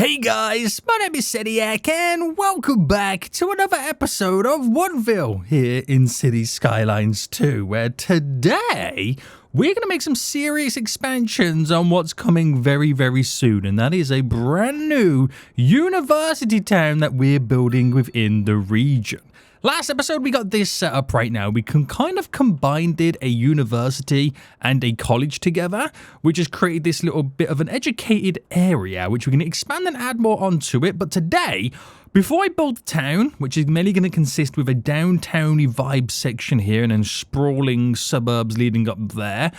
Hey guys, my name is Sediak and welcome back to another episode of Woodville here in City Skylines 2, where today we're going to make some serious expansions on what's coming very, very soon, and that is a brand new university town that we're building within the region. Last episode, we got this set up right now. We can kind of combined a university and a college together, which has created this little bit of an educated area, which we can expand and add more onto it. But today, before I build the town, which is mainly going to consist with a downtowny vibe section here and then sprawling suburbs leading up there,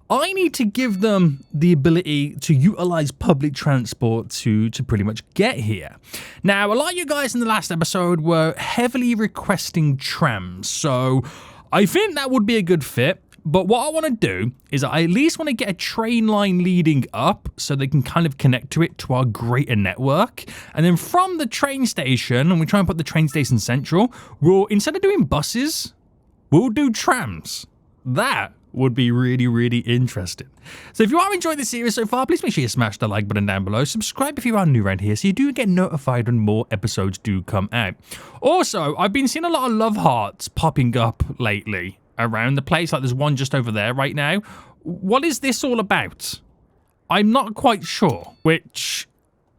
I need to give them the ability to utilize public transport to pretty much get here. Now, a lot of you guys in the last episode were heavily requesting trams, so I think that would be a good fit. But what I want to do is I at least want to get a train line leading up so they can kind of connect to it to our greater network. And then from the train station, and we try and put the train station central, we'll, instead of doing buses, we'll do trams. That would be really, really interesting. So if you are enjoying the series so far, please make sure you smash the like button down below. Subscribe if you are new around here so you do get notified when more episodes do come out. Also, I've been seeing a lot of love hearts popping up lately around the place. Like there's one just over there right now. What is this all about? I'm not quite sure.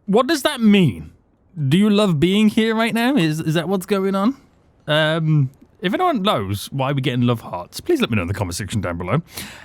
What does that mean? Do you love being here right now? Is that what's going on? If anyone knows why we're getting love hearts, please let me know in the comment section down below.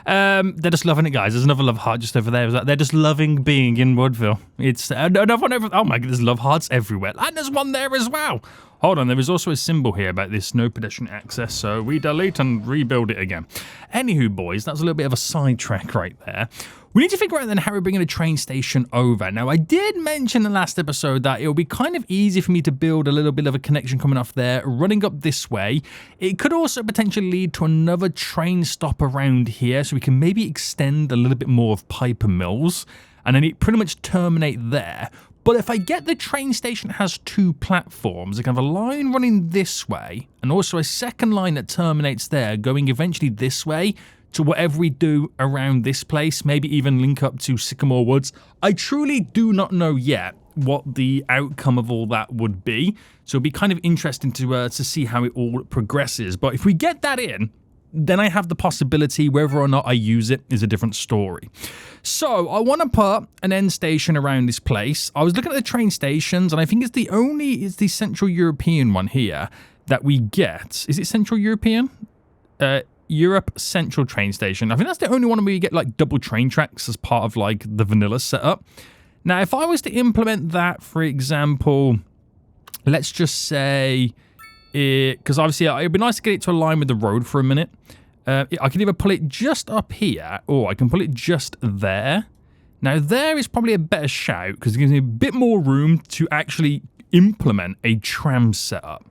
They're just loving it, guys. There's another love heart just over there. They're just loving being in Woodville. It's another one over. Oh my god, there's love hearts everywhere. And there's one there as well. Hold on, there is also a symbol here about this no pedestrian access, so we delete and rebuild it again. Anywho, boys, that's a little bit of a sidetrack right there. We need to figure out then how we're bringing a train station over. Now, I did mention in the last episode that it'll be kind of easy for me to build a little bit of a connection coming off there, running up this way. It could also potentially lead to another train stop around here, so we can maybe extend a little bit more of Piper Mills, and then it pretty much terminate there. But if I get the train station that has two platforms, I can have a line running this way, and also a second line that terminates there, going eventually this way to whatever we do around this place, maybe even link up to Sycamore Woods. I truly do not know yet what the outcome of all that would be, so it'll be kind of interesting to see how it all progresses. But if we get that in, then I have the possibility whether or not I use it is a different story. So I want to put an end station around this place. I was looking at the train stations, and I think it's the Central European one here that we get. Is it Central European? Europe Central train station. I think that's the only one where you get like double train tracks as part of like the vanilla setup. Now, if I was to implement that, for example, let's just say, because obviously it'd be nice to get it to align with the road for a minute. I can either pull it just up here, or I can pull it just there. Now, there is probably a better shout, because it gives me a bit more room to actually implement a tram setup.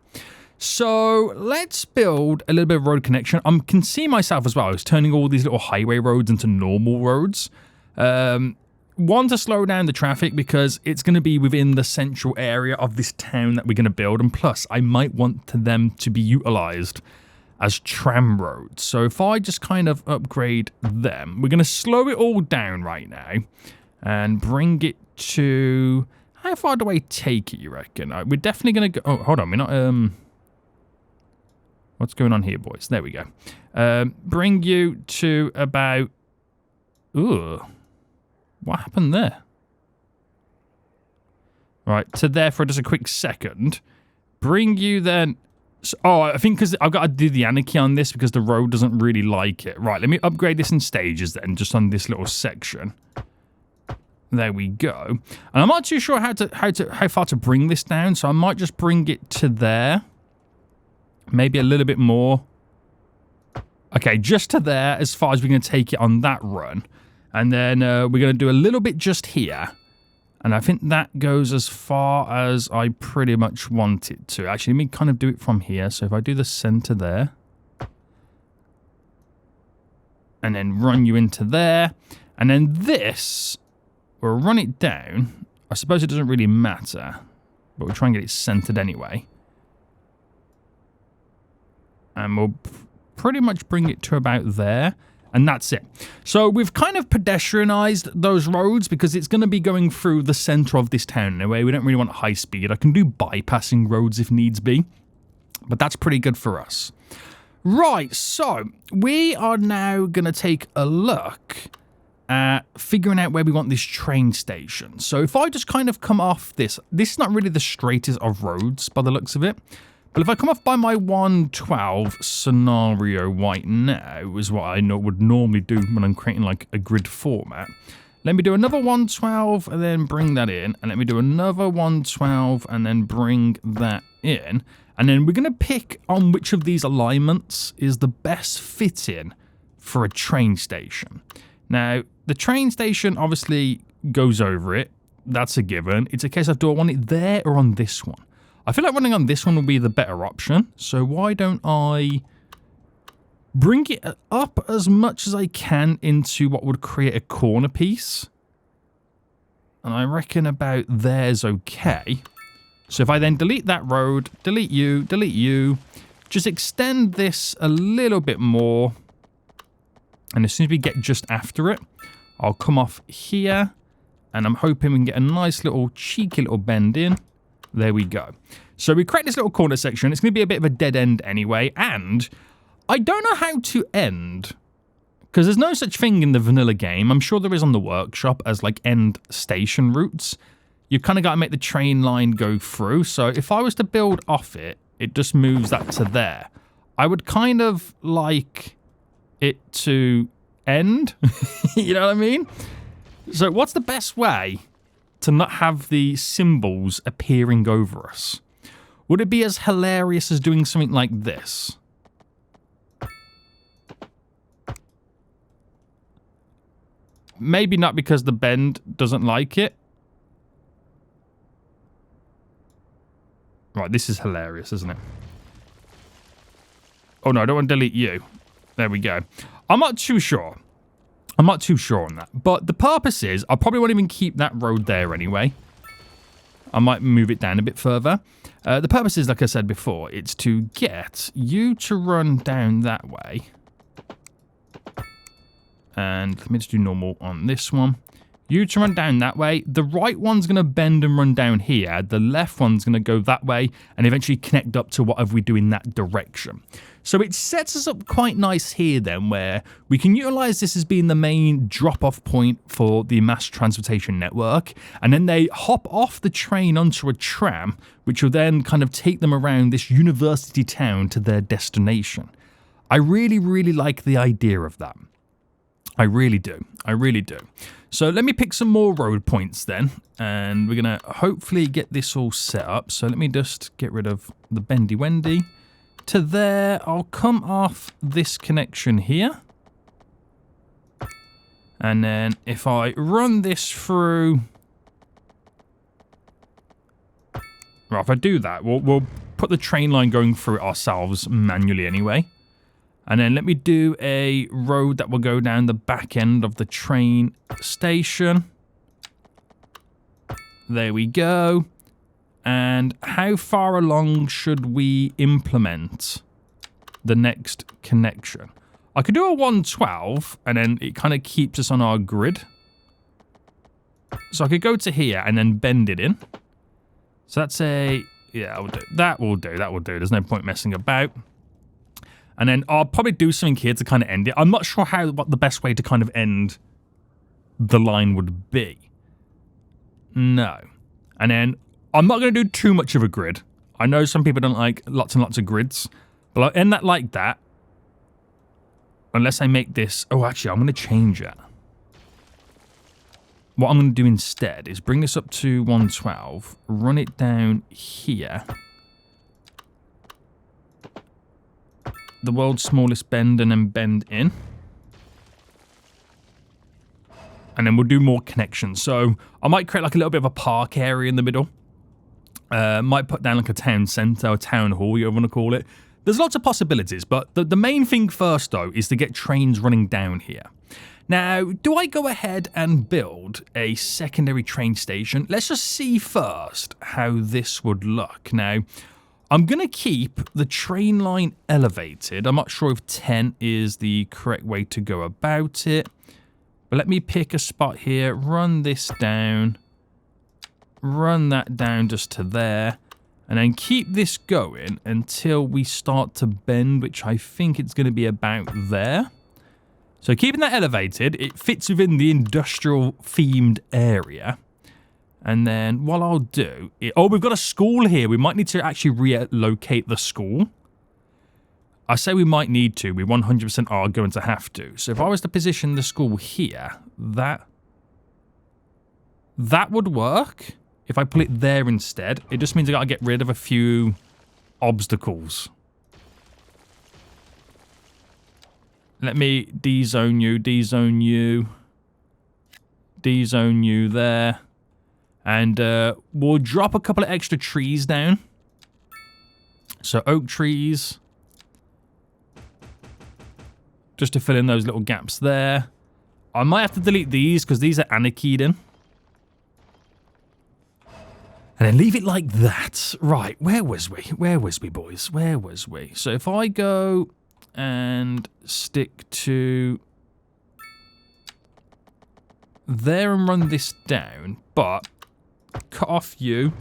So let's build a little bit of road connection. I can see myself as well. I was turning all these little highway roads into normal roads. One, to slow down the traffic because it's going to be within the central area of this town that we're going to build. And plus, I might want them to be utilized as tram roads. So if I just kind of upgrade them, we're going to slow it all down right now and bring it to... How far do I take it, you reckon? We're definitely going to go... Oh, hold on. We're not... What's going on here, boys? There we go. Bring you to about... Ooh. What happened there? Right, to there for just a quick second. Bring you then... Oh, I think because I've got to do the anarchy on this because the road doesn't really like it. Right, let me upgrade this in stages then, just on this little section. There we go. And I'm not too sure how far to bring this down, so I might just bring it to there. Maybe a little bit more. Okay, just to there as far as we're going to take it on that run. And then we're going to do a little bit just here. And I think that goes as far as I pretty much want it to. Actually, let me kind of do it from here. So if I do the center there. And then run you into there. And then this, we'll run it down. I suppose it doesn't really matter. But we'll try and get it centered anyway. And we'll pretty much bring it to about there. And that's it. So we've kind of pedestrianized those roads because it's going to be going through the center of this town in a way. We don't really want high speed. I can do bypassing roads if needs be, but that's pretty good for us. Right, so we are now going to take a look at figuring out where we want this train station. So if I just kind of come off this is not really the straightest of roads by the looks of it. But if I come off by my 112 scenario right now, is what I would normally do when I'm creating like a grid format. Let me do another 112 and then bring that in. And let me do another 112 and then bring that in. And then we're going to pick on which of these alignments is the best fitting for a train station. Now, the train station obviously goes over it. That's a given. It's a case of do I want it there or on this one? I feel like running on this one would be the better option. So why don't I bring it up as much as I can into what would create a corner piece? And I reckon about there's okay. So if I then delete that road, delete you, just extend this a little bit more. And as soon as we get just after it, I'll come off here. And I'm hoping we can get a nice little cheeky little bend in. There we go. So we create this little corner section. It's going to be a bit of a dead end anyway. And I don't know how to end, because there's no such thing in the vanilla game. I'm sure there is on the workshop as like end station routes. You kind of got to make the train line go through. So if I was to build off it, it just moves that to there. I would kind of like it to end. You know what I mean? So what's the best way to not have the symbols appearing over us? Would it be as hilarious as doing something like this? Maybe not, because the bend doesn't like it. Right, this is hilarious, isn't it? Oh no, I don't want to delete you. There we go. I'm not too sure. I'm not too sure on that. But the purpose is, I probably won't even keep that road there anyway. I might move it down a bit further. The purpose is, like I said before, it's to get you to run down that way. And let me just do normal on this one. You to run down that way. The right one's going to bend and run down here. The left one's going to go that way and eventually connect up to whatever we do in that direction. So it sets us up quite nice here then, where we can utilize this as being the main drop-off point for the mass transportation network. And then they hop off the train onto a tram, which will then kind of take them around this university town to their destination. I really, really like the idea of that. I really do. I really do. So let me pick some more road points then, and we're going to hopefully get this all set up. So let me just get rid of the bendy wendy. To there, I'll come off this connection here. And then if I run this through... Well, if I do that, we'll put the train line going through it ourselves manually anyway. And then let me do a road that will go down the back end of the train station. There we go. And how far along should we implement the next connection? I could do a 112, and then it kind of keeps us on our grid. So I could go to here and then bend it in. So that's a... Yeah, that will do. That will do. That will do. There's no point messing about. And then I'll probably do something here to kind of end it. I'm not sure what the best way to kind of end the line would be. No. And then I'm not going to do too much of a grid. I know some people don't like lots and lots of grids, but I'll end that like that. Unless I make this... Oh, actually, I'm going to change it. What I'm going to do instead is bring this up to 112, run it down here. The world's smallest bend, and then bend in. And then we'll do more connections. So I might create like a little bit of a park area in the middle. Might put down like a town centre or town hall, you want to call it. There's lots of possibilities, but the main thing first, though, is to get trains running down here. Now, do I go ahead and build a secondary train station? Let's just see first how this would look. Now, I'm going to keep the train line elevated. I'm not sure if 10 is the correct way to go about it. But let me pick a spot here, run this down, run that down just to there, and then keep this going until we start to bend, which I think it's going to be about there. So keeping that elevated, it fits within the industrial themed area. And then what I'll do... oh, we've got a school here. We might need to actually relocate the school. I say we might need to. We 100% are going to have to. So if I was to position the school here, that would work. If I put it there instead, it just means I got to get rid of a few obstacles. Let me D-zone you, D-zone you, D-zone you there. And we'll drop a couple of extra trees down. So oak trees. Just to fill in those little gaps there. I might have to delete these because these are anarchied in. And then leave it like that. Right, where was we? Where was we, boys? Where was we? So if I go and stick to there and run this down, but cut off you.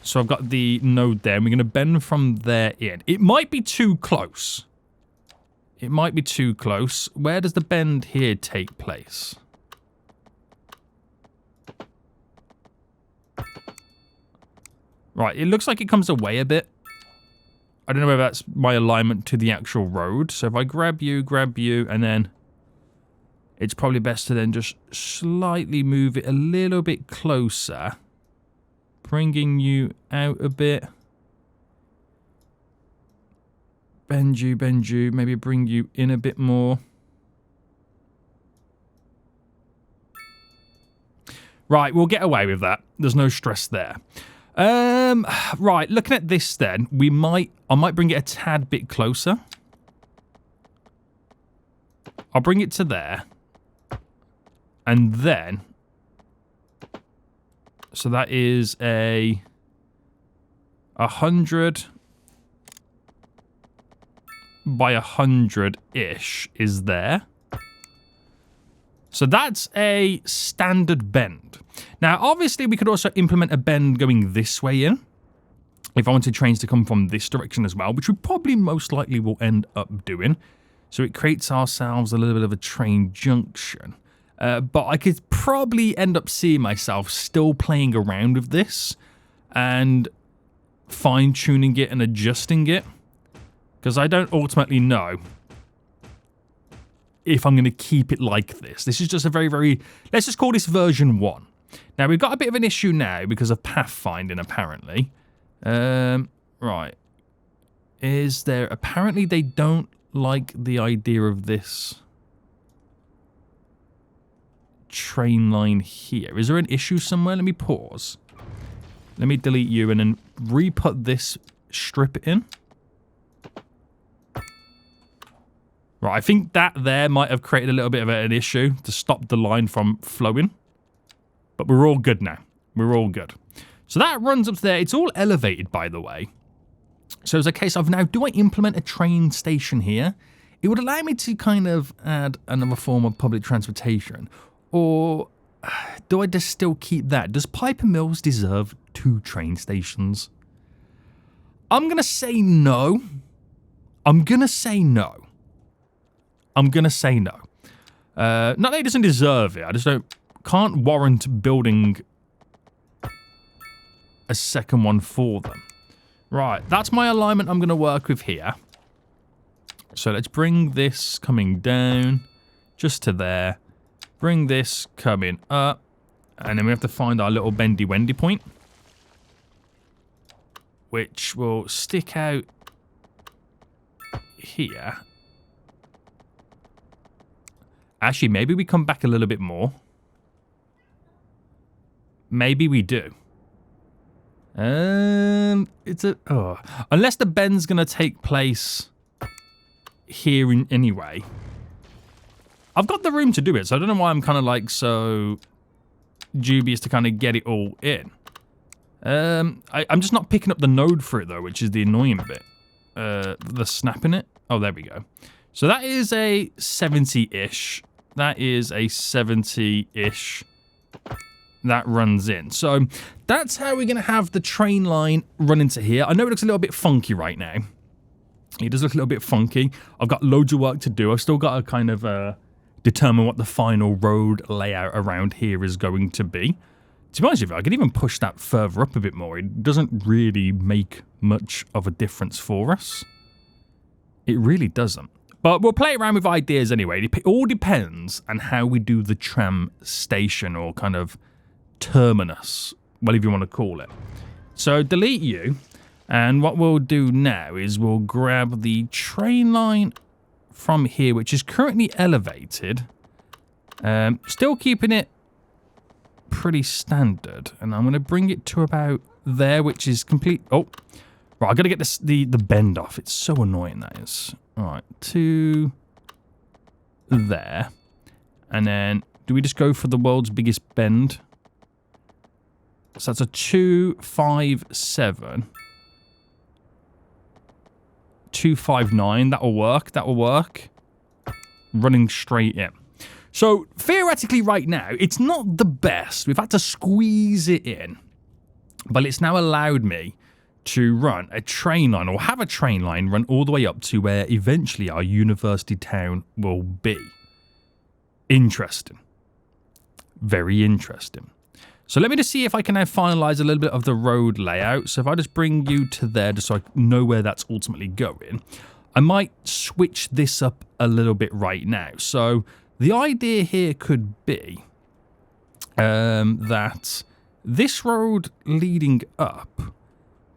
So I've got the node there, and we're going to bend from there in. It might be too close. It might be too close. Where does the bend here take place? Right, it looks like it comes away a bit. I don't know whether that's my alignment to the actual road. So if I grab you, and then it's probably best to then just slightly move it a little bit closer. Bringing you out a bit. Bend you, maybe bring you in a bit more. Right, we'll get away with that. There's no stress there. Right, looking at this then, I might bring it a tad bit closer. I'll bring it to there. And then, so that is a 100 by 100-ish is there. So that's a standard bend. Now, obviously, we could also implement a bend going this way in. If I wanted trains to come from this direction as well, which we probably most likely will end up doing. So it creates ourselves a little bit of a train junction. But I could probably end up seeing myself still playing around with this and fine-tuning it and adjusting it. Because I don't ultimately know if I'm going to keep it like this. This is just a very... Let's just call this version 1. Now, we've got a bit of an issue now because of pathfinding, apparently. Right. Is there... Apparently, they don't like the idea of this train line here. Is there an issue somewhere? Let me pause. Let me delete you and then re-put this strip in. Right, I think that there might have created a little bit of an issue to stop the line from flowing. But we're all good now. We're all good. So that runs up to there. It's all elevated, by the way. So it's a case of now, do I implement a train station here? It would allow me to kind of add another form of public transportation. Or do I just still keep that? Does Piper Mills deserve 2 train stations? I'm going to say no. I'm going to say no. Not that he doesn't deserve it. I just can't warrant building a second one for them. Right, that's my alignment I'm going to work with here. So let's bring this coming down just to there. Bring this coming up. And then we have to find our little bendy-wendy point. Which will stick out here. Actually, maybe we come back a little bit more. Maybe we do. Unless the bend's going to take place here anyway. I've got the room to do it, so I don't know why I'm kind of like so dubious to kind of get it all in. I'm just not picking up the node for it, though, which is the annoying bit. The snapping it. Oh, there we go. So that is a 70-ish. That is a 70-ish. That runs in. So that's how we're going to have the train line run into here. I know it looks a little bit funky right now. It does look a little bit funky. I've got loads of work to do. I've still got to kind of determine what the final road layout around here is going to be. To be honest with you, I could even push that further up a bit more. It doesn't really make much of a difference for us. It really doesn't. But we'll play around with ideas anyway. It all depends on how we do the tram station or kind of terminus, whatever you want to call it. So delete you. And what we'll do now is we'll grab the train line from here, which is currently elevated. Still keeping it pretty standard. And I'm going to bring it to about there, which is complete. Oh, right. I've got to get this, the bend off. It's so annoying, that is. All right. To there. And then do we just go for the world's biggest bend? So that's a 257. 259. That'll work. That will work. Running straight in. So theoretically right now, it's not the best. We've had to squeeze it in. But it's now allowed me to run a train line, or have a train line run all the way up to where eventually our university town will be. Interesting. Very interesting. So let me just see if I can now finalize a little bit of the road layout. So if I just bring you to there, just so I know where that's ultimately going, I might switch this up a little bit right now. So the idea here could be that this road leading up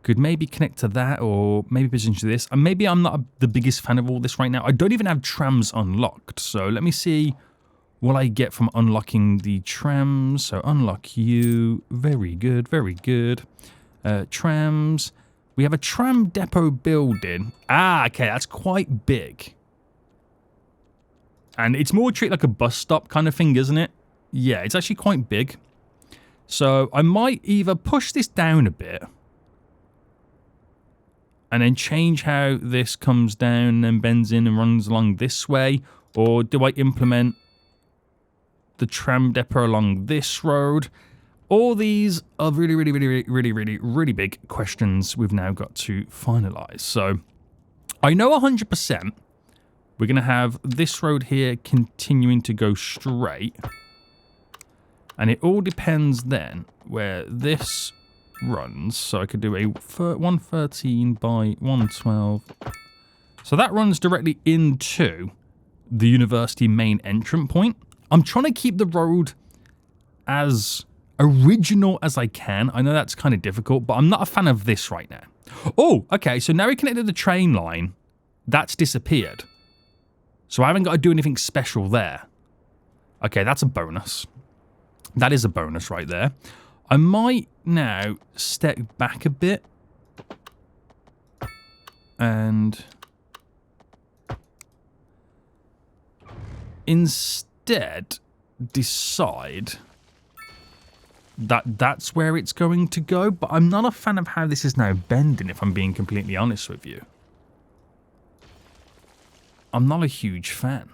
could maybe connect to that, or maybe position to this. And maybe I'm not the biggest fan of all this right now. I don't even have trams unlocked. So let me see what I get from unlocking the trams. So unlock you. Very good, very good. Trams. We have a tram depot building. Ah, okay, that's quite big. And it's more treated like a bus stop kind of thing, isn't it? Yeah, it's actually quite big. So I might either push this down a bit and then change how this comes down and bends in and runs along this way. Or do I implement the tram depot along this road? All these are really big questions we've now got to finalize. So I know 100% we're going to have this road here continuing to go straight. And it all depends then where this runs. So I could do a 113 by 112. So that runs directly into the university main entrance point. I'm trying to keep the road as original as I can. I know that's kind of difficult, but I'm not a fan of this right now. Oh, okay. So now we connected the train line. That's disappeared. So I haven't got to do anything special there. Okay, that's a bonus. That is a bonus right there. I might now step back a bit and instead decide that that's where it's going to go. But I'm not a fan of how this is now bending, if I'm being completely honest with you. I'm not a huge fan.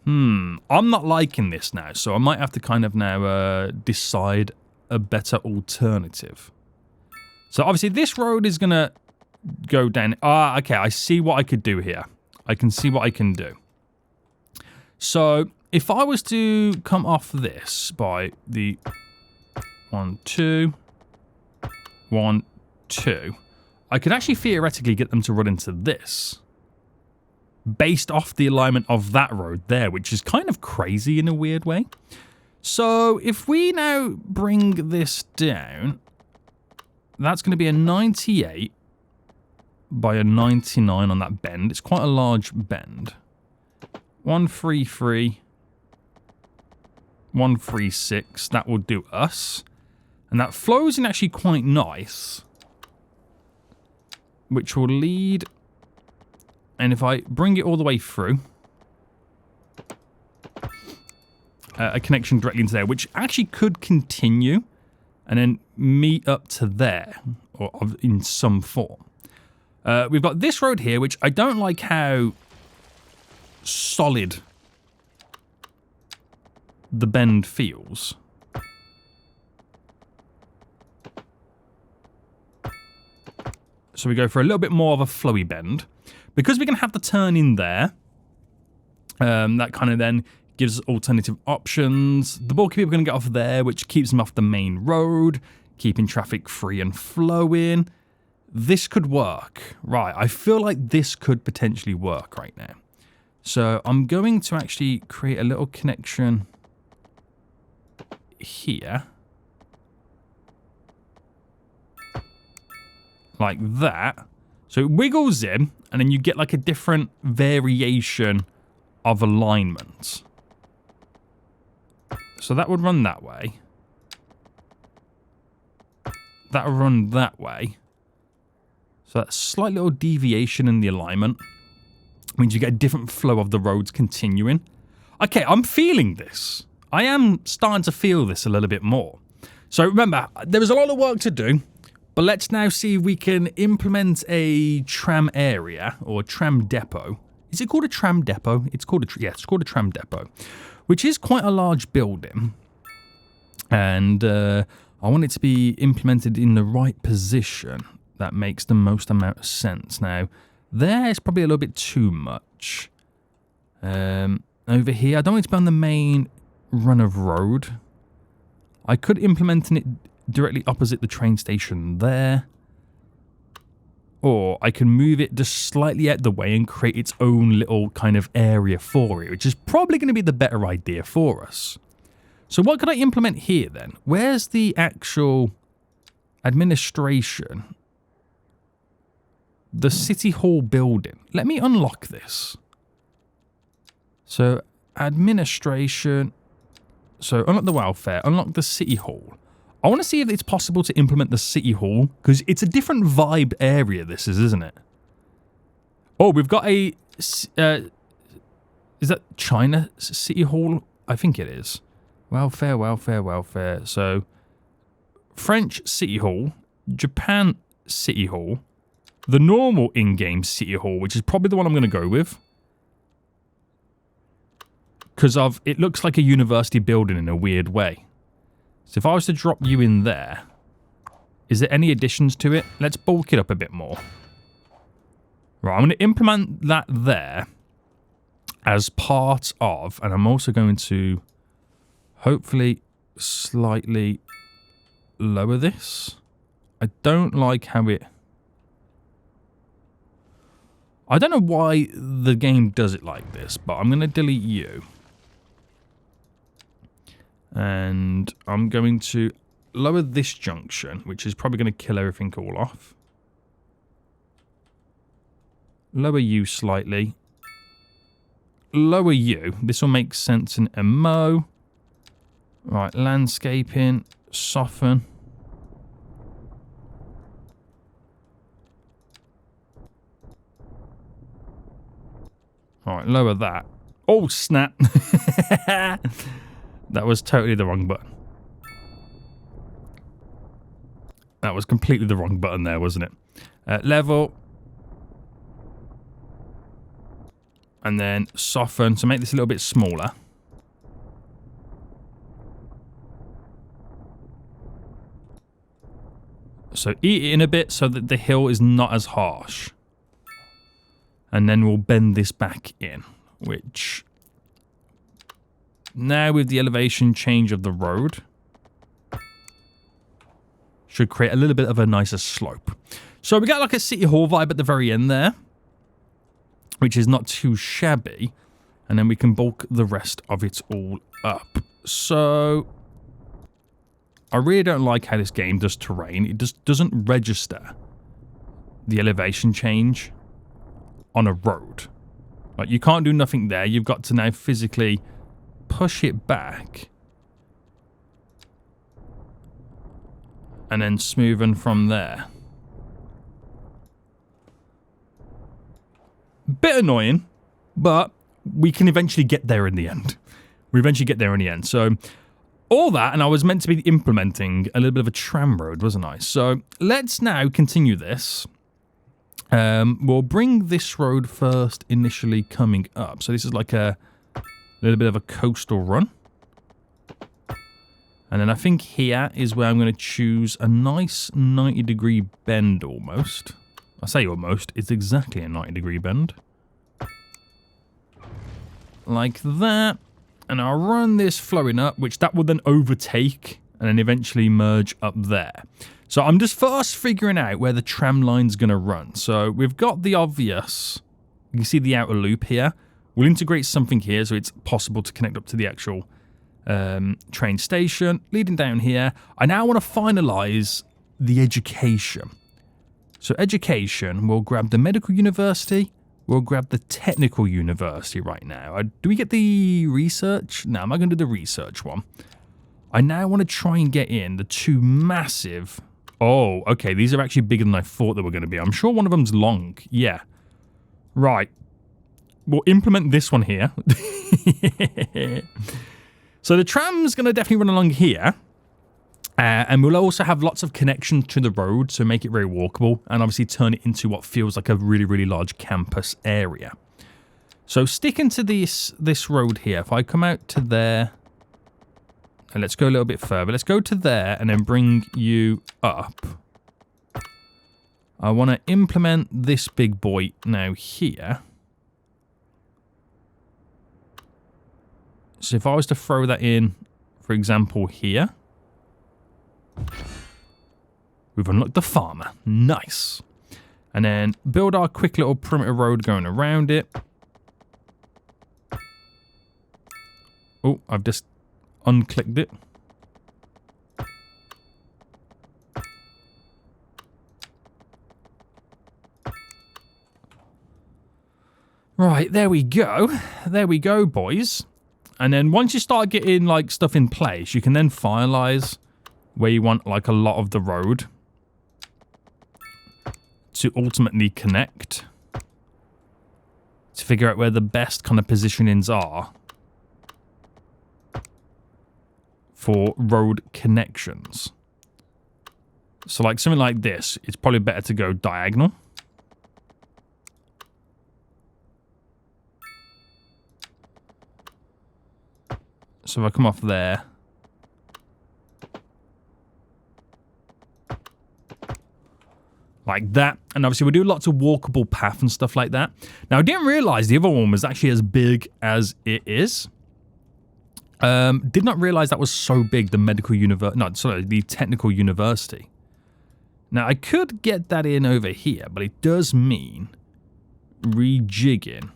I'm not liking this now, so I might have to kind of now decide a better alternative. So obviously this road is going to go down. Ah, okay, I see what I could do here. I can see what I can do. So if I was to come off this by the 1, 2, 1, 2, I could actually theoretically get them to run into this based off the alignment of that road there, which is kind of crazy in a weird way. So if we now bring this down, that's going to be a 98 by a 99 on that bend. It's quite a large bend. 133, 136, that will do us. And that flows in actually quite nice, which will lead. And if I bring it all the way through, a connection directly into there, which actually could continue and then meet up to there, or in some form. We've got this road here, which I don't like how solid the bend feels. So we go for a little bit more of a flowy bend. Because we're going to have to turn in there, that kind of then gives us alternative options. The bulky people are going to get off there, which keeps them off the main road, keeping traffic free and flowing. This could work. Right, I feel like this could potentially work right now. So I'm going to actually create a little connection here. Like that. So it wiggles in, and then you get like a different variation of alignment. So that would run that way. That would run that way. So that slight little deviation in the alignment means you get a different flow of the roads continuing. Okay, I'm feeling this. I am starting to feel this a little bit more. So remember, there is a lot of work to do. But let's now see if we can implement a tram area or tram depot. Is it called a tram depot? It's called it's called a tram depot, which is quite a large building. And I want it to be implemented in the right position that makes the most amount of sense. Now, there is probably a little bit too much. Over here, I don't want it to be on the main run of road. I could implement it directly opposite the train station there. Or I can move it just slightly out the way and create its own little kind of area for it, which is probably going to be the better idea for us. So what could I implement here then? Where's the actual administration? The City Hall building. Let me unlock this. So administration. So unlock the welfare, unlock the City Hall. I want to see if it's possible to implement the City Hall, because it's a different vibe area, this is, isn't it? Oh, we've got a... is that China City Hall? I think it is. Welfare, welfare, welfare. So, French City Hall, Japan City Hall, the normal in-game City Hall, which is probably the one I'm going to go with. Because it looks like a university building in a weird way. So if I was to drop you in there, is there any additions to it? Let's bulk it up a bit more. Right, I'm going to implement that there as part of, and I'm also going to hopefully slightly lower this. I don't like how it... I don't know why the game does it like this, but I'm going to delete you. And I'm going to lower this junction, which is probably going to kill everything all off. Lower you slightly. Lower you. This will make sense in MO. Right, landscaping, soften. Alright, lower that. Oh, snap. That was totally the wrong button. That was completely the wrong button there, wasn't it? Level. And then soften. So make this a little bit smaller. So eat it in a bit so that the hill is not as harsh. And then we'll bend this back in, which... Now with the elevation change of the road, should create a little bit of a nicer slope. So we got like a City Hall vibe at the very end there, which is not too shabby. And then we can bulk the rest of it all up. So I really don't like how this game does terrain. It just doesn't register the elevation change on a road. Like, you can't do nothing there. You've got to now physically push it back and then smoothen from there. Bit annoying, but we can eventually get there in the end. we eventually get there in the end. So all that, and I was meant to be implementing a little bit of a tram road, wasn't I? So let's now continue this. We'll bring this road first initially coming up. So this is like a little bit of a coastal run. And then I think here is where I'm going to choose a nice 90-degree bend almost. I say almost, it's exactly a 90-degree bend. Like that. And I'll run this flowing up, which that will then overtake and then eventually merge up there. So I'm just first figuring out where the tram line's going to run. So we've got the obvious. You can see the outer loop here. We'll integrate something here so it's possible to connect up to the actual train station. Leading down here, I now want to finalize the education. So education, we'll grab the medical university. We'll grab the technical university right now. Do we get the research? No, I'm not going to do the research one. I now want to try and get in the two massive... Oh, okay, these are actually bigger than I thought they were going to be. I'm sure one of them's long. Yeah. Right. We'll implement this one here. So the tram's going to definitely run along here. And we'll also have lots of connections to the road, so make it very walkable. And obviously turn it into what feels like a really, really large campus area. So sticking to this road here, if I come out to there... And let's go a little bit further. Let's go to there and then bring you up. I want to implement this big boy now here. So if I was to throw that in, for example, here. We've unlocked the farmer. Nice. And then build our quick little perimeter road going around it. Oh, I've just unclicked it. Right, there we go. There we go, boys. And then once you start getting like stuff in place, you can then finalize where you want like a lot of the road to ultimately connect, to figure out where the best kind of positionings are for road connections. So like something like this, it's probably better to go diagonal. So if I come off there, like that, and obviously we do lots of walkable path and stuff like that. Now I didn't realize the other one was actually as big as it is. Did not realize that was so big, the medical university, no, sorry, the technical university. Now I could get that in over here, but it does mean rejigging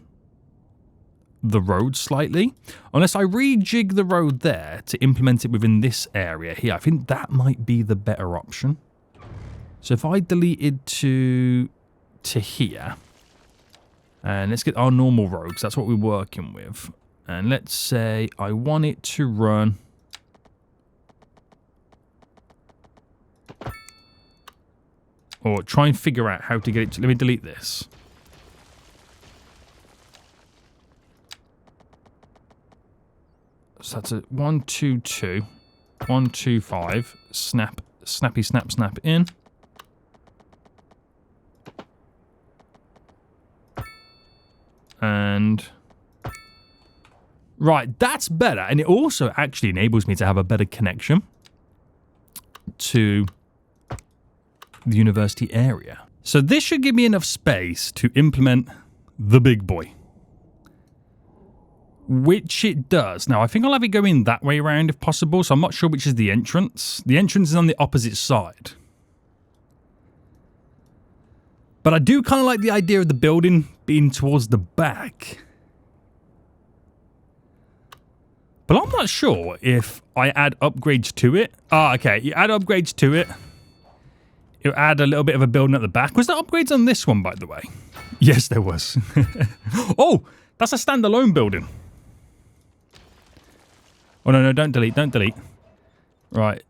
the road slightly. Unless I rejig the road there to implement it within this area here, I think that might be the better option. So if I deleted to here, and let's get our normal road, because that's what we're working with. And let's say I want it to run or try and figure out how to get it to... Let me delete this. So that's a 1, 2, 2, 1, 2, 5. Snap, snappy, snap, snap in. And right, that's better. And it also actually enables me to have a better connection to the university area. So this should give me enough space to implement the big boy. Which it does. Now, I think I'll have it go in that way around if possible, so I'm not sure which is the entrance. The entrance is on the opposite side. But I do kind of like the idea of the building being towards the back. But I'm not sure if I add upgrades to it. Ah, okay. You add upgrades to it. It'll add a little bit of a building at the back. Was there upgrades on this one, by the way? Yes, there was. Oh, that's a standalone building. Oh, no, don't delete, don't delete. Right.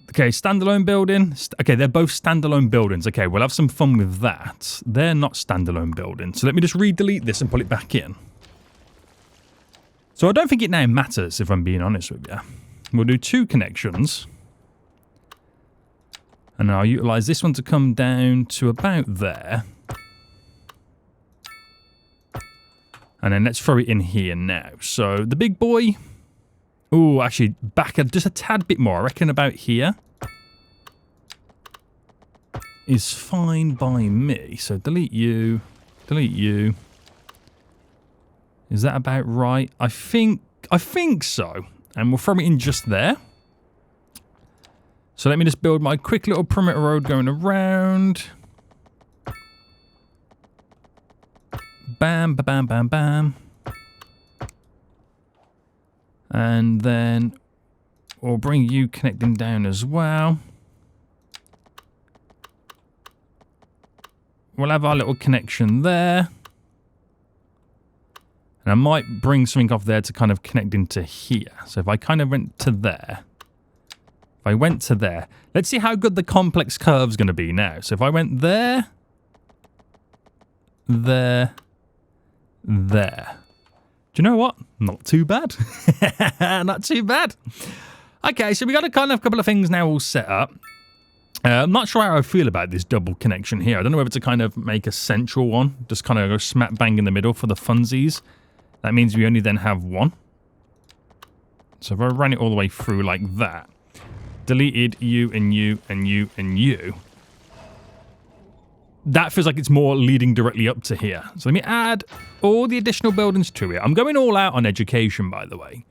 Okay, standalone building. Okay, they're both standalone buildings. Okay, we'll have some fun with that. They're not standalone buildings. So let me just re-delete this and put it back in. So I don't think it now matters, if I'm being honest with you. We'll do 2 connections. And I'll utilise this one to come down to about there. And then let's throw it in here now. So the big boy... Oh, actually, back just a tad bit more. I reckon about here is fine by me. So delete you. Delete you. Is that about right? I think so. And we'll throw it in just there. So let me just build my quick little perimeter road going around. Bam, ba bam, bam, bam. And then we'll bring you connecting down as well. We'll have our little connection there. And I might bring something off there to kind of connect into here. So if I kind of went to there. If I went to there. Let's see how good the complex curve's going to be now. So if I went there. There. There. Do you know what? Not too bad. Not too bad. Okay, so we got a kind of couple of things now all set up. I'm not sure how I feel about this double connection here. I don't know whether to kind of make a central one. Just kind of go smack bang in the middle for the funsies. That means we only then have one. So if I run it all the way through like that. Deleted you and you and you and you. That feels like it's more leading directly up to here. So let me add all the additional buildings to it. I'm going all out on education, by the way.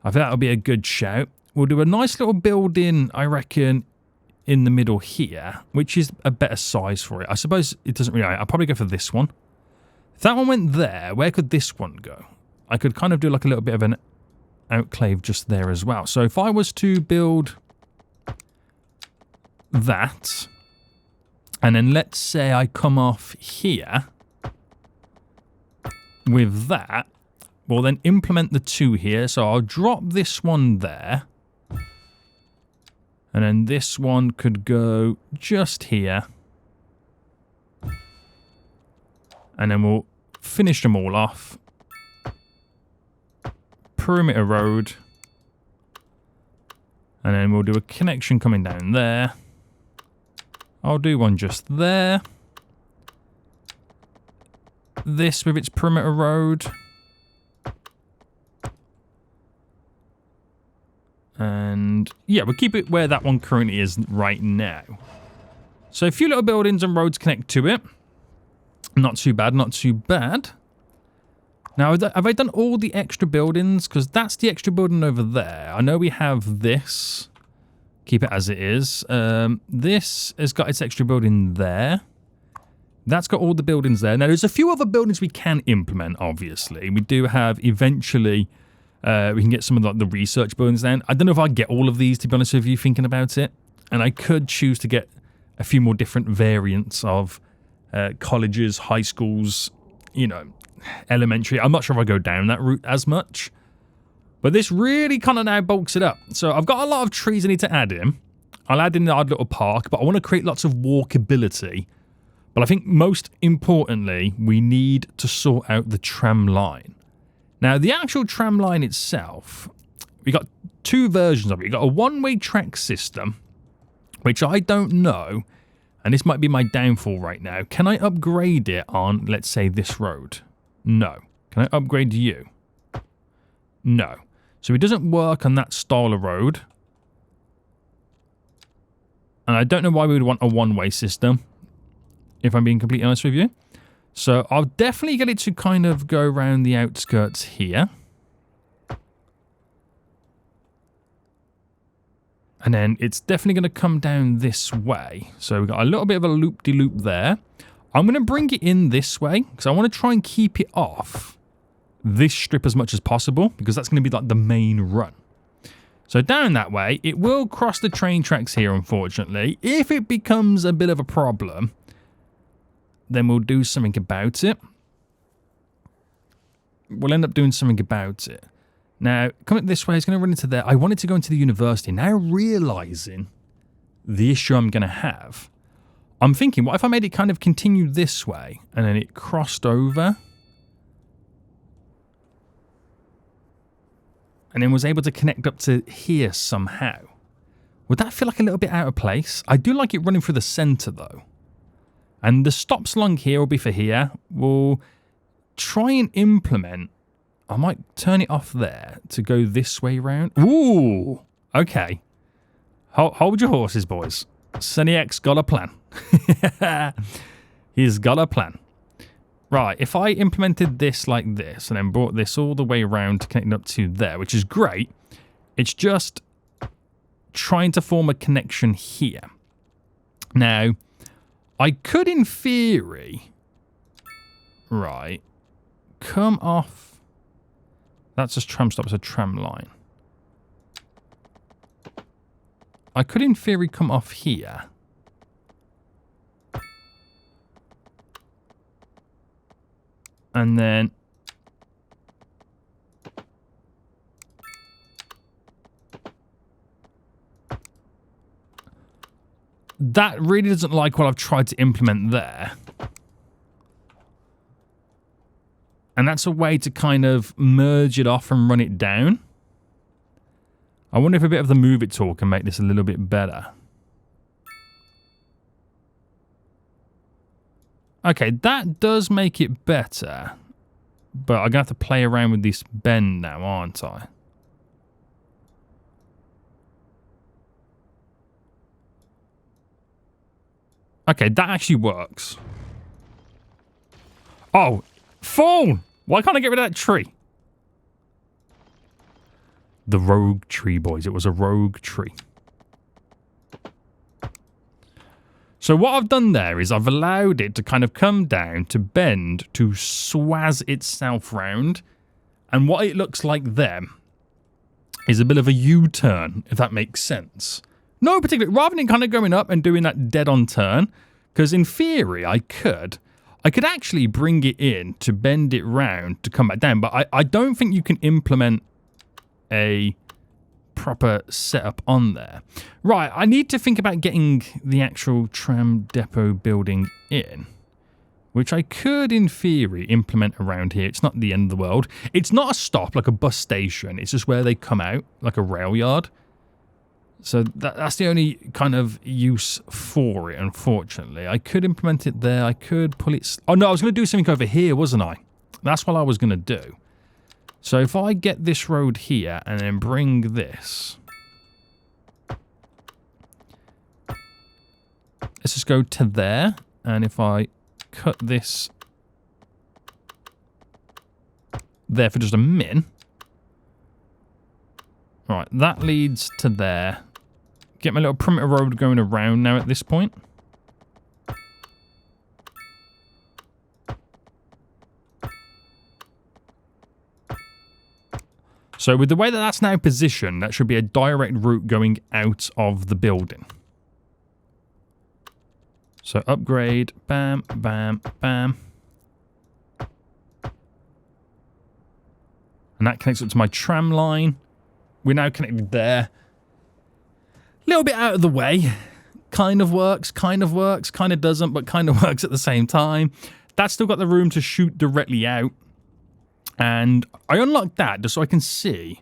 I think that'll be a good shout. We'll do a nice little building, I reckon, in the middle here, which is a better size for it. I suppose it doesn't really... I'll probably go for this one. If that one went there, where could this one go? I could kind of do like a little bit of an outclave just there as well. So if I was to build that... And then let's say I come off here with that. We'll then implement the 2 here. So I'll drop this one there. And then this one could go just here. And then we'll finish them all off. Perimeter road. And then we'll do a connection coming down there. I'll do one just there. This with its perimeter road. And yeah, we'll keep it where that one currently is right now. So a few little buildings and roads connect to it. Not too bad, not too bad. Now, have I done all the extra buildings? Because that's the extra building over there. I know we have this. Keep it as it is. This has got its extra building there. That's got all the buildings there. Now, there's a few other buildings we can implement, obviously. We do have, eventually, we can get some of the research buildings down. I don't know if I get all of these, to be honest with you, thinking about it. And I could choose to get a few more different variants of colleges, high schools, you know, elementary. I'm not sure if I go down that route as much. But this really kind of now bulks it up. So I've got a lot of trees I need to add in. I'll add in the odd little park, but I want to create lots of walkability. But I think most importantly, we need to sort out the tram line. Now, the actual tram line itself, we got 2 versions of it. We got a one-way track system, which I don't know, and this might be my downfall right now. Can I upgrade it on, let's say, this road? No. Can I upgrade you? No. So it doesn't work on that style of road. And I don't know why we would want a one-way system, if I'm being completely honest with you. So I'll definitely get it to kind of go around the outskirts here. And then it's definitely going to come down this way. So we've got a little bit of a loop-de-loop there. I'm going to bring it in this way, because I want to try and keep it off this strip as much as possible, because that's going to be like the main run. So down that way, it will cross the train tracks here, unfortunately. If it becomes a bit of a problem, then we'll do something about it. We'll end up doing something about it. Now, coming this way, it's going to run into there. I wanted to go into the university. Now realizing the issue I'm going to have, I'm thinking, what if I made it kind of continue this way, and then it crossed over? and then was able to connect up to here somehow. Would that feel like a little bit out of place? I do like it running through the centre though. And the stops along here will be for here. We'll try and implement... I might turn it off there to go this way round. Ooh! Okay. Hold your horses, boys. Sunny X got a plan. He's got a plan. Right, if I implemented this like this and then brought this all the way around to connect up to there, which is great, it's just trying to form a connection here. Now, I could, in theory, right, come off. That's just tram stop, it's a tram line. I could, in theory, come off here. And then... that really doesn't like what I've tried to implement there. And that's a way to kind of merge it off and run it down. I wonder if a bit of the move it tool can make this a little bit better. Okay, that does make it better. But I'm going to have to play around with this bend now, aren't I? Okay, that actually works. Oh, phone! Why can't I get rid of that tree? The rogue tree, boys. It was a rogue tree. So what I've done there is I've allowed it to kind of come down, to bend, to swaz itself round. And what it looks like then is a bit of a U-turn, if that makes sense. No particular, rather than kind of going up and doing that dead-on turn, because in theory I could actually bring it in to bend it round to come back down, but I don't think you can implement a proper setup on there. Right, I need to think about getting the actual tram depot building in, which I could in theory implement around here. It's not the end of the world. It's not a stop like a bus station. It's just where they come out, like a rail yard. So that's the only kind of use for it, unfortunately. I could implement it there. I could pull it... Oh, no, I was going to do something over here, wasn't I? That's what I was going to do. So if I get this road here and then bring this... Let's just go to there. And if I cut this there for just a min... Right, that leads to there. Get my little perimeter road going around now at this point. So with the way that that's now positioned, that should be a direct route going out of the building. So upgrade, bam, bam, bam. And that connects up to my tram line. We're now connected there. A little bit out of the way. Kind of works, kind of works, kind of doesn't, but kind of works at the same time. That's still got the room to shoot directly out. And I unlocked that just so I can see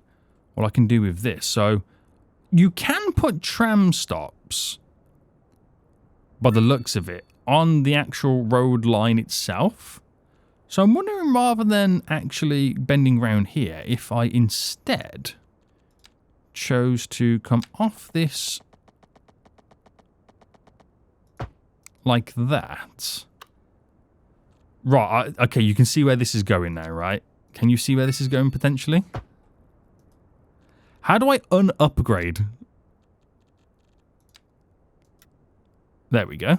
what I can do with this. So you can put tram stops, by the looks of it, on the actual road line itself. So I'm wondering, rather than actually bending round here, if I instead chose to come off this like that. Right, okay, you can see where this is going now, right? Can you see where this is going potentially? How do I un-upgrade? There we go.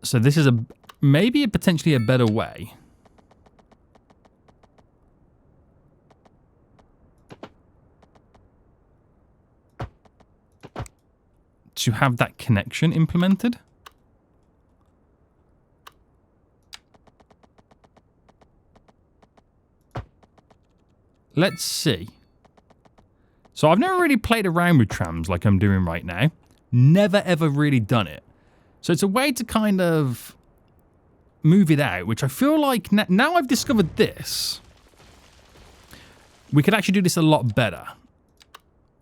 So this is maybe potentially a better way. To have that connection implemented. Let's see. So I've never really played around with trams like I'm doing right now. Never ever really done it. So it's a way to kind of move it out, which I feel like now I've discovered this, we could actually do this a lot better.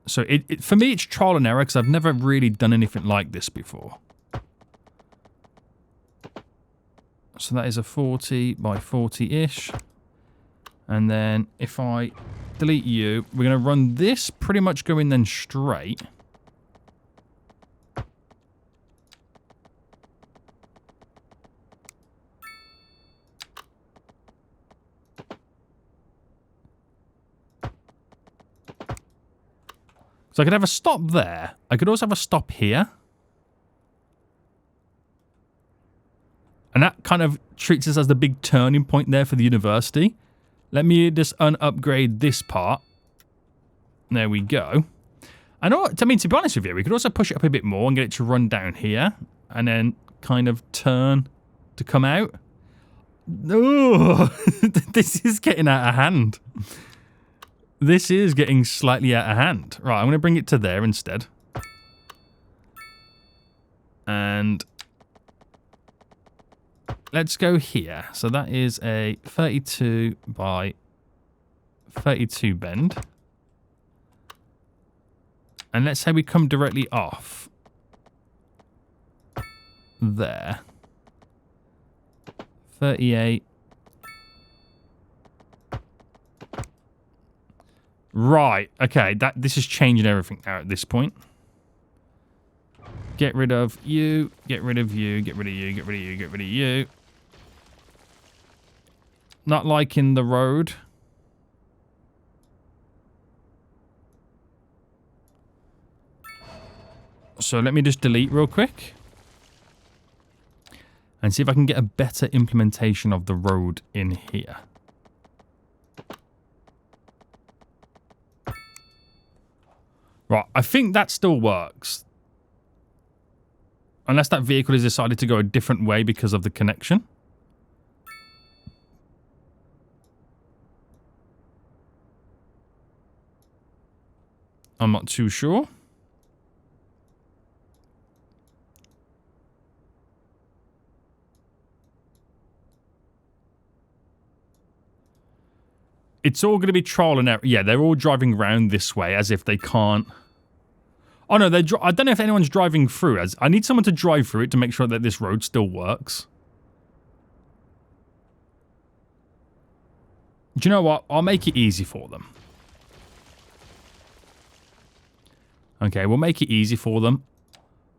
So for me, it's trial and error because I've never really done anything like this before. So that is a 40 by 40-ish. And then if I delete you, we're going to run this pretty much going then straight. So I could have a stop there. I could also have a stop here. And that kind of treats us as the big turning point there for the university. Let me just upgrade this part. There we go. I mean, to be honest with you, we could also push it up a bit more and get it to run down here. And then kind of turn to come out. Oh, this is getting out of hand. This is getting slightly out of hand. Right, I'm going to bring it to there instead. And let's go here. So that is a 32 by 32 bend. And let's say we come directly off there. 38. Right, okay, this is changing everything now at this point. Get rid of you, get rid of you, get rid of you, get rid of you, get rid of you. Not liking the road. So let me just delete real quick. And see if I can get a better implementation of the road in here. Right, I think that still works. Unless that vehicle has decided to go a different way because of the connection. I'm not too sure. It's all going to be trial and error. Yeah, they're all driving around this way as if they can't. Oh no, I don't know if anyone's driving through. I need someone to drive through it to make sure that this road still works. Do you know what? I'll make it easy for them. Okay, we'll make it easy for them.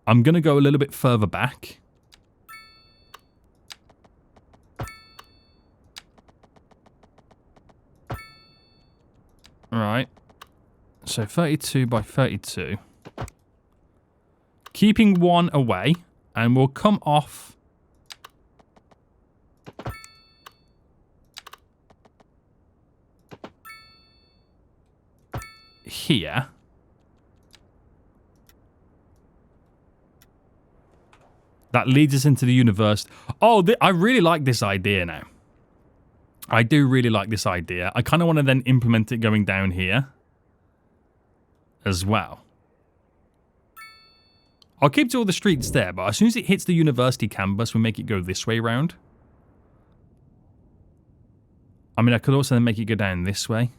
I'm going to go a little bit further back. Right. So 32 by 32. Keeping one away. And we'll come off. Here. That leads us into the universe. Oh, I really like this idea now. I do really like this idea. I kind of want to then implement it going down here as well. I'll keep to all the streets there, but as soon as it hits the university campus, we'll make it go this way round. I mean, I could also then make it go down this way.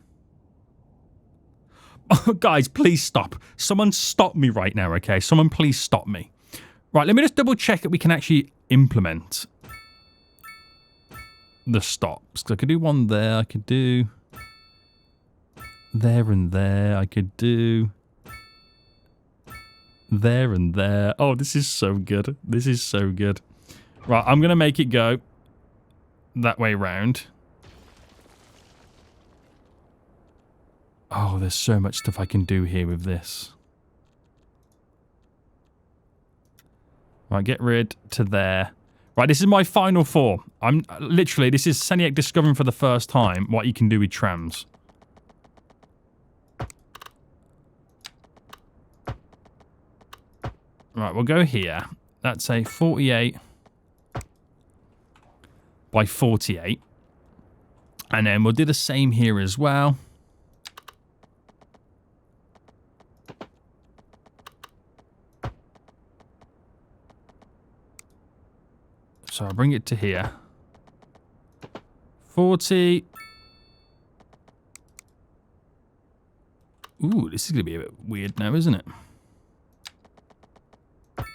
Oh, guys, please stop. Someone stop me right now, okay? Someone please stop me. Right, let me just double check that we can actually implement the stops. Because I could do one there, I could do there and there, I could do there and there. Oh, this is so good. This is so good. Right, I'm going to make it go that way round. Oh, there's so much stuff I can do here with this. Right, get rid to there. Right, this is my final form. This is Seniac discovering for the first time what you can do with trams. Right, we'll go here. That's a 48 by 48. And then we'll do the same here as well. So I'll bring it to here. 40. Ooh, this is going to be a bit weird now, isn't it? Are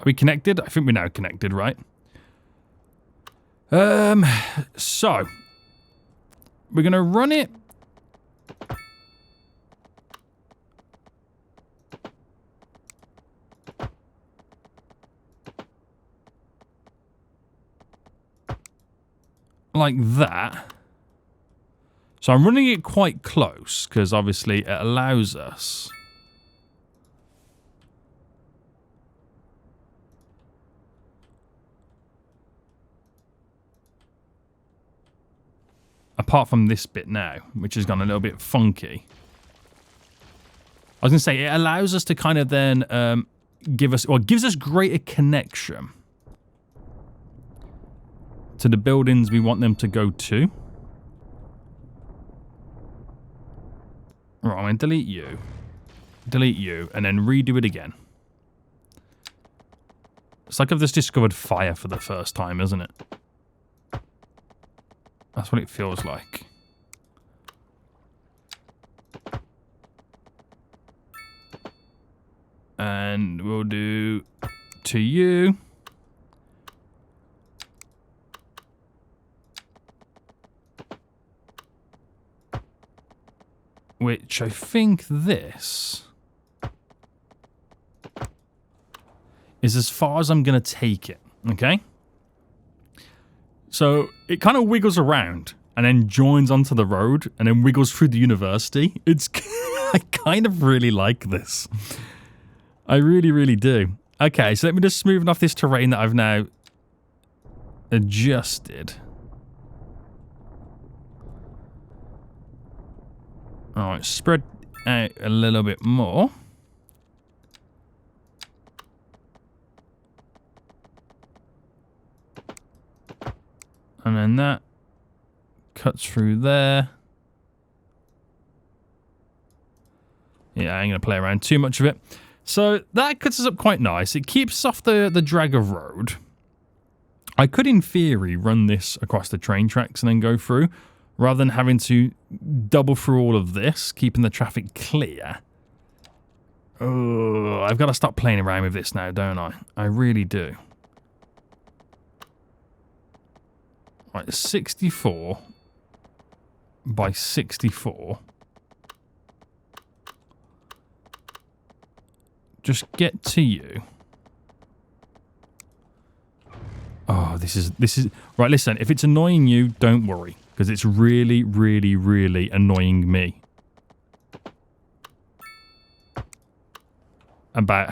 we connected? I think we're now connected, right? So we're going to run it. Like that. So I'm running it quite close because obviously it allows us apart from this bit now, which has gone a little bit funky. I was going to say, it allows us to kind of then gives us greater connection to the buildings we want them to go to. Right, I'm going to delete you, and then redo it again. It's like I've just discovered fire for the first time, isn't it? That's what it feels like. And we'll do to you. Which I think this is as far as I'm going to take it, okay? So it kind of wiggles around and then joins onto the road and then wiggles through the university. It's I kind of really like this. I really, really do. Okay, so let me just smooth off this terrain that I've now adjusted. Alright, spread out a little bit more. And then that cuts through there. Yeah, I ain't going to play around too much of it. So that cuts us up quite nice. It keeps off the drag of road. I could, in theory, run this across the train tracks and then go through, rather than having to double through all of this, keeping the traffic clear. Oh, I've got to stop playing around with this now, don't I? I really do. Right, 64 by 64. Just get to you. Oh, this is right. Listen, if it's annoying you, don't worry, because it's really, really, really annoying me about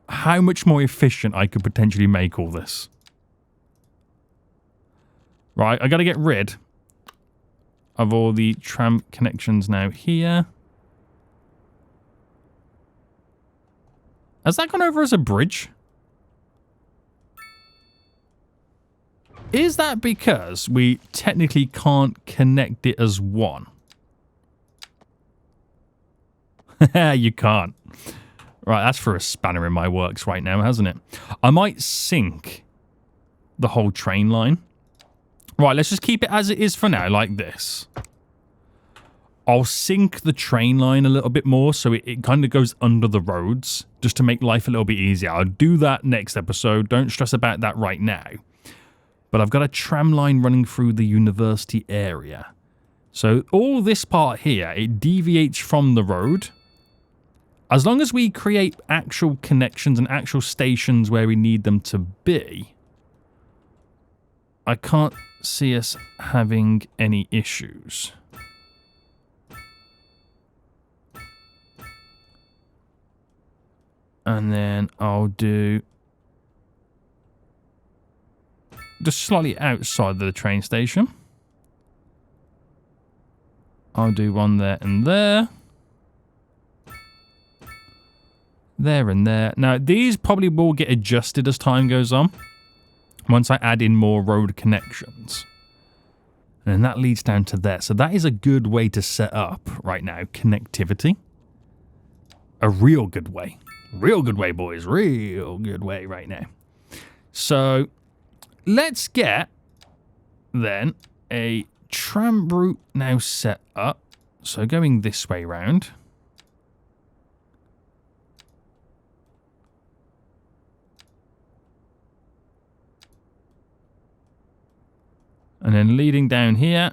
how much more efficient I could potentially make all this. Right, I got to get rid of all the tram connections now here. Has that gone over as a bridge? Is that because we technically can't connect it as one? You can't. Right, that's for a spanner in my works right now, hasn't it? I might sink the whole train line. Right, let's just keep it as it is for now, like this. I'll sink the train line a little bit more so it kind of goes under the roads, just to make life a little bit easier. I'll do that next episode. Don't stress about that right now. But I've got a tram line running through the university area. So all this part here, it deviates from the road. As long as we create actual connections and actual stations where we need them to be, I can't see us having any issues. And then I'll do just slightly outside the train station. I'll do one there and there. There and there. Now, these probably will get adjusted as time goes on, once I add in more road connections. And then that leads down to there. So that is a good way to set up right now connectivity. a real good way. Real good way, boys. Real good way right now. So let's get then a tram route now set up. So going this way round. And then leading down here.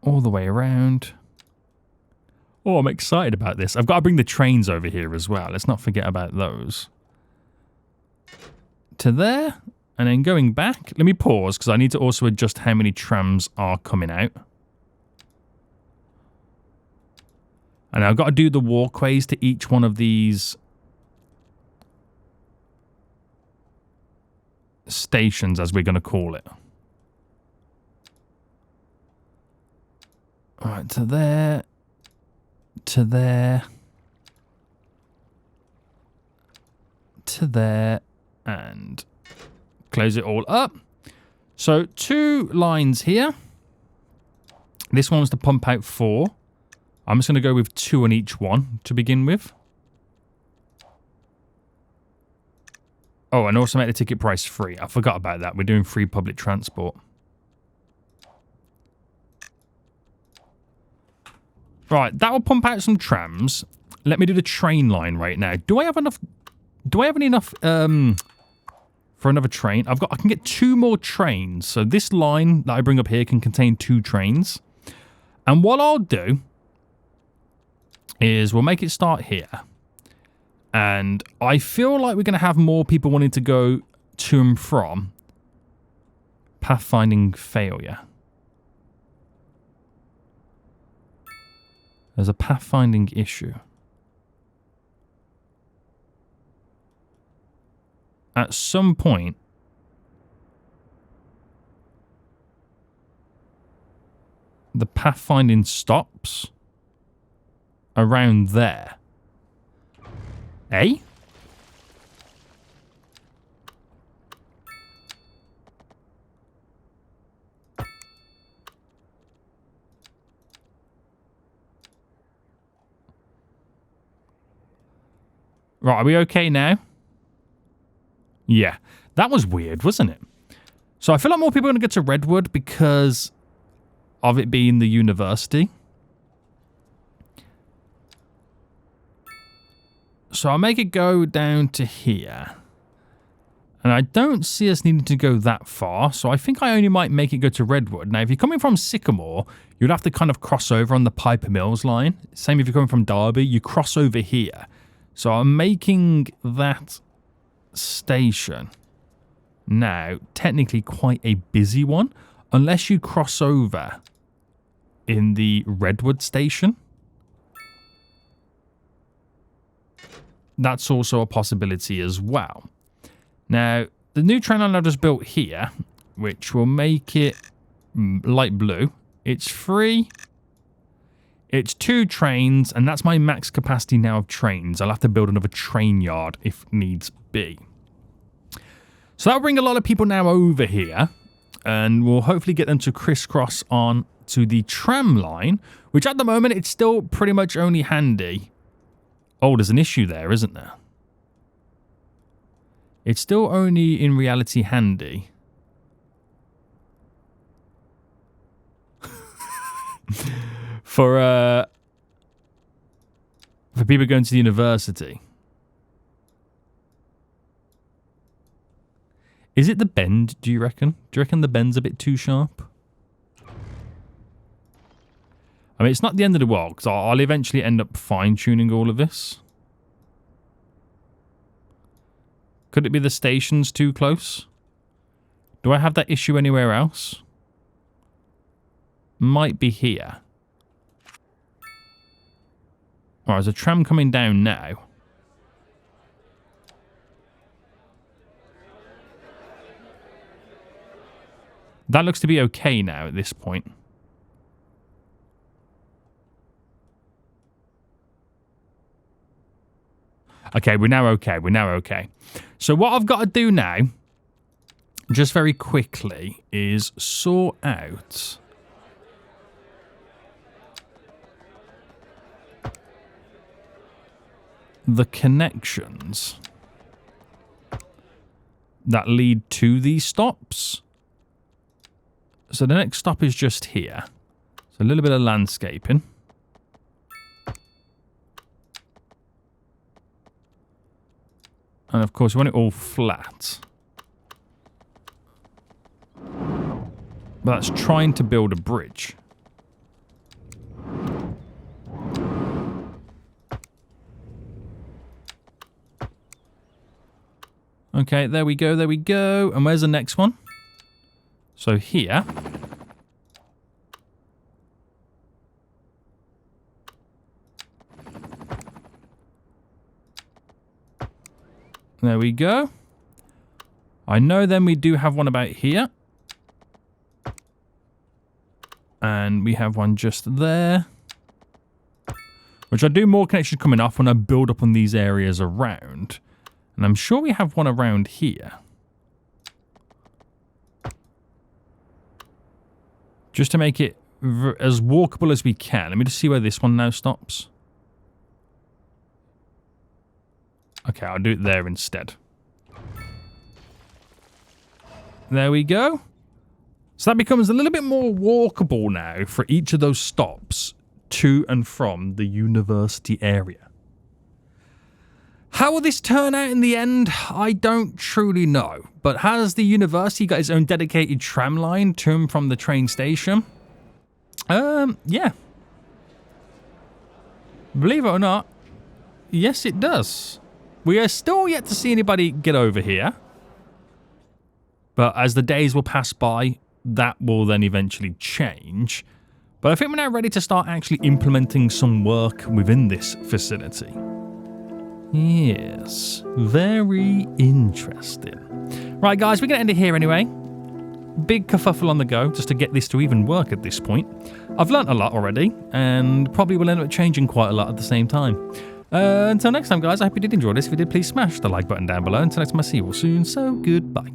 All the way around. Oh, I'm excited about this. I've got to bring the trains over here as well. Let's not forget about those. To there. And then going back. Let me pause because I need to also adjust how many trams are coming out. And I've got to do the walkways to each one of these stations, as we're going to call it. All right, to there. To there. To there. And close it all up. So 2 lines here. This one was to pump out 4. I'm just going to go with 2 on each one to begin with. Oh, and also make the ticket price free. I forgot about that. We're doing free public transport. Right, that will pump out some trams. Let me do the train line right now. Do I have enough? Do I have enough for another train? I can get 2 more trains. So this line that I bring up here can contain 2 trains. And what I'll do is we'll make it start here. And I feel like we're going to have more people wanting to go to and from. Pathfinding failure. There's a pathfinding issue. At some point, the pathfinding stops around there. Eh? Right, are we okay now? Yeah. That was weird, wasn't it? So I feel like more people are going to get to Redwood because of it being the university. So I'll make it go down to here. And I don't see us needing to go that far. So I think I only might make it go to Redwood. Now, if you're coming from Sycamore, you'd have to kind of cross over on the Piper Mills line. Same if you're coming from Derby, you cross over here. So I'm making that station now technically quite a busy one. Unless you cross over in the Redwood station. That's also a possibility as well. Now, the new train line I just built here, which will make it light blue, it's free. It's 2 trains, and that's my max capacity now of trains. I'll have to build another train yard if needs be. So that'll bring a lot of people now over here, and we'll hopefully get them to crisscross on to the tram line, which at the moment it's still pretty much only handy. Oh, there's an issue there, isn't there? It's still only in reality handy. for people going to the university. Is it the bend, do you reckon? Do you reckon the bend's a bit too sharp? I mean, it's not the end of the world, because I'll eventually end up fine-tuning all of this. Could it be the station's too close? Do I have that issue anywhere else? Might be here. Alright, there's a tram coming down now. That looks to be okay now at this point. Okay, we're now okay. We're now okay. So what I've got to do now, just very quickly, is sort out the connections that lead to these stops. So the next stop is just here. So a little bit of landscaping. And of course, we want it all flat. But that's trying to build a bridge. Okay, there we go, there we go. And where's the next one? So here. There we go. I know then we do have one about here. And we have one just there. Which I do more connections coming off when I build up on these areas around. And I'm sure we have one around here. Just to make it as walkable as we can. Let me just see where this one now stops. Okay, I'll do it there instead. There we go. So that becomes a little bit more walkable now for each of those stops to and from the university area. How will this turn out in the end? I don't truly know. But has the university got its own dedicated tram line to and from the train station? Yeah. Believe it or not, yes it does. We are still yet to see anybody get over here. But as the days will pass by, that will then eventually change. But I think we're now ready to start actually implementing some work within this facility. Yes, very interesting. Right, guys, we're going to end it here anyway. Big kerfuffle on the go just to get this to even work at this point. I've learnt a lot already, and probably will end up changing quite a lot at the same time. Until next time, guys, I hope you did enjoy this. If you did, please smash the like button down below. Until next time, I see you all soon, so goodbye.